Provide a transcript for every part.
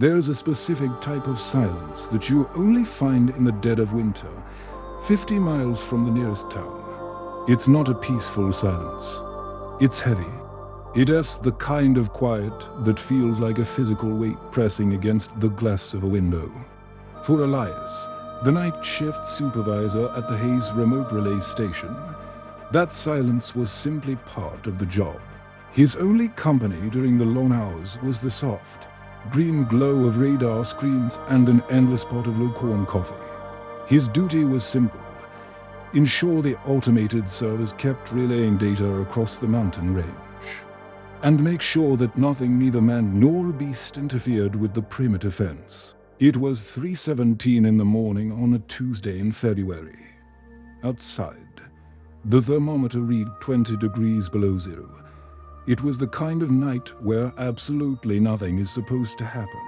There's a specific type of silence that you only find in the dead of winter, 50 miles from the nearest town. It's not a peaceful silence. It's heavy. It has the kind of quiet that feels like a physical weight pressing against the glass of a window. For Elias, the night shift supervisor at the Hayes remote relay station, that silence was simply part of the job. His only company during the long hours was the soft, green glow of radar screens and an endless pot of low-corn coffee. His duty was simple: ensure the automated servers kept relaying data across the mountain range, and make sure that nothing, neither man nor beast, interfered with the perimeter fence. It was 3:17 in the morning on a Tuesday in February. Outside, the thermometer read 20 degrees below zero. It was the kind of night where absolutely nothing is supposed to happen.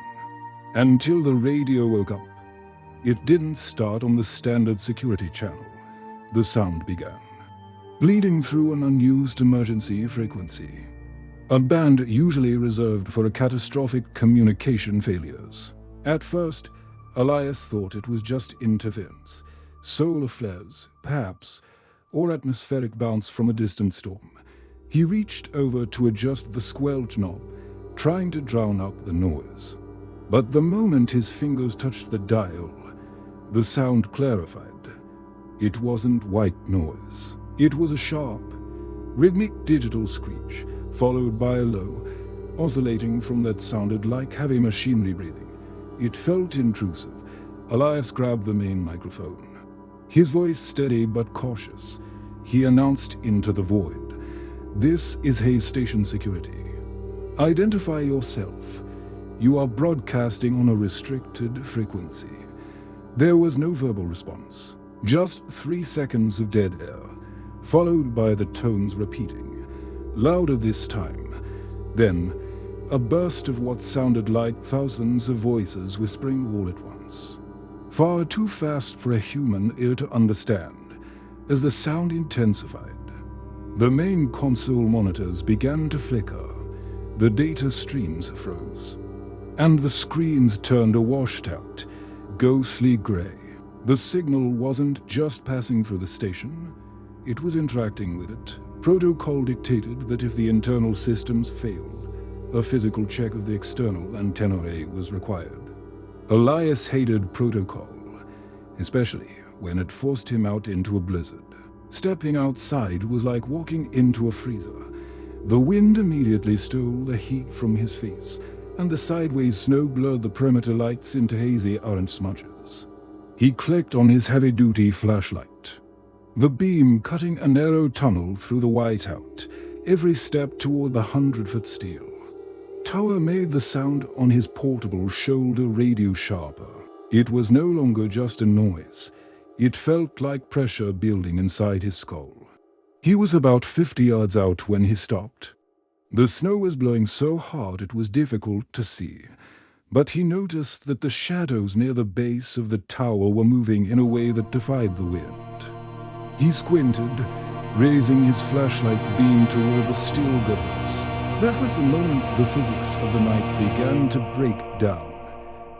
Until the radio woke up. It didn't start on the standard security channel. The sound began, bleeding through an unused emergency frequency. A band usually reserved for catastrophic communication failures. At first, Elias thought it was just interference, solar flares, perhaps, or atmospheric bounce from a distant storm. He reached over to adjust the squelch knob, trying to drown out the noise. But the moment his fingers touched the dial, the sound clarified. It wasn't white noise. It was a sharp, rhythmic digital screech, followed by a low, oscillating from that sounded like heavy machinery breathing. It felt intrusive. Elias grabbed the main microphone. His voice steady but cautious. He announced into the void, "This is Hayes Station Security. Identify yourself. You are broadcasting on a restricted frequency." There was no verbal response. Just 3 seconds of dead air, followed by the tones repeating, louder this time. Then, a burst of what sounded like thousands of voices whispering all at once. Far too fast for a human ear to understand, as the sound intensified. The main console monitors began to flicker, the data streams froze, and the screens turned a washed-out, ghostly gray. The signal wasn't just passing through the station, it was interacting with it. Protocol dictated that if the internal systems failed, a physical check of the external antenna array was required. Elias hated protocol, especially when it forced him out into a blizzard. Stepping outside was like walking into a freezer. The wind immediately stole the heat from his face, and the sideways snow blurred the perimeter lights into hazy orange smudges. He clicked on his heavy-duty flashlight, the beam cutting a narrow tunnel through the whiteout, every step toward the 100-foot steel tower made the sound on his portable shoulder radio sharper. It was no longer just a noise. It felt like pressure building inside his skull. He was about 50 yards out when he stopped. The snow was blowing so hard it was difficult to see, but he noticed that the shadows near the base of the tower were moving in a way that defied the wind. He squinted, raising his flashlight beam toward the steel girders. That was the moment the physics of the night began to break down.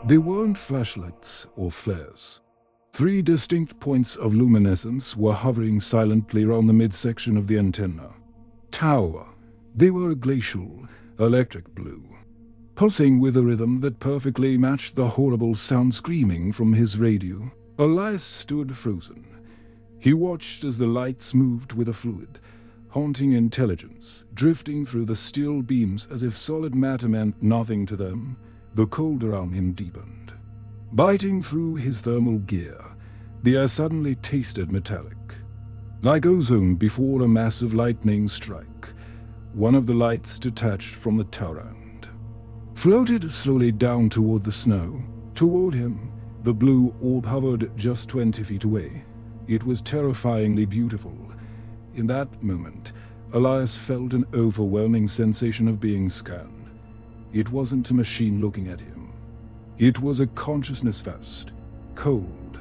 They weren't flashlights or flares. 3 distinct points of luminescence were hovering silently around the midsection of the antenna. Tower. They were a glacial, electric blue, pulsing with a rhythm that perfectly matched the horrible sound screaming from his radio. Elias stood frozen. He watched as the lights moved with a fluid, haunting intelligence, drifting through the steel beams as if solid matter meant nothing to them. The cold around him deepened. Biting through his thermal gear, the air suddenly tasted metallic. Like ozone before a massive lightning strike, one of the lights detached from the tower end, floated slowly down toward the snow. Toward him, the blue orb hovered just 20 feet away. It was terrifyingly beautiful. In that moment, Elias felt an overwhelming sensation of being scanned. It wasn't a machine looking at him. It was a consciousness vast, cold,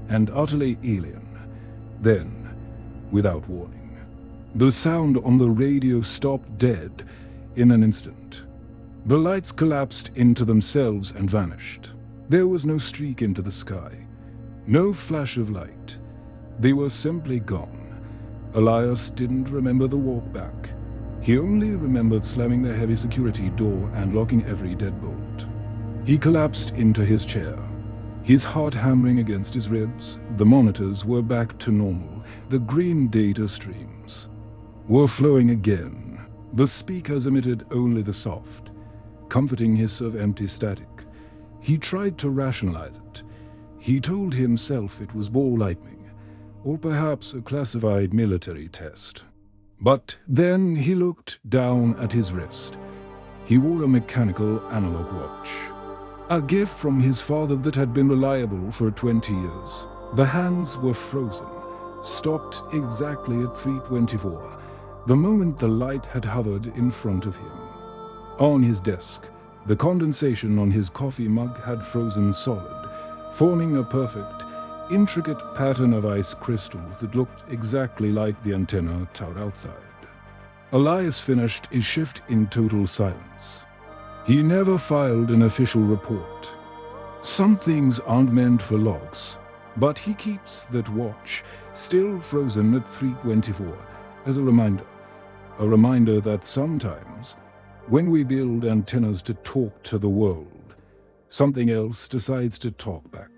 and utterly alien. Then, without warning, the sound on the radio stopped dead in an instant. The lights collapsed into themselves and vanished. There was no streak into the sky, no flash of light. They were simply gone. Elias didn't remember the walk back. He only remembered slamming the heavy security door and locking every deadbolt. He collapsed into his chair, his heart hammering against his ribs. The monitors were back to normal. The green data streams were flowing again. The speakers emitted only the soft, comforting hiss of empty static. He tried to rationalize it. He told himself it was ball lightning, or perhaps a classified military test. But then he looked down at his wrist. He wore a mechanical analog watch, a gift from his father that had been reliable for 20 years. The hands were frozen, stopped exactly at 3:24, the moment the light had hovered in front of him. On his desk, the condensation on his coffee mug had frozen solid, forming a perfect, intricate pattern of ice crystals that looked exactly like the antenna tower outside. Elias finished his shift in total silence. He never filed an official report. Some things aren't meant for logs, but he keeps that watch still frozen at 3:24 as a reminder that sometimes, when we build antennas to talk to the world, something else decides to talk back.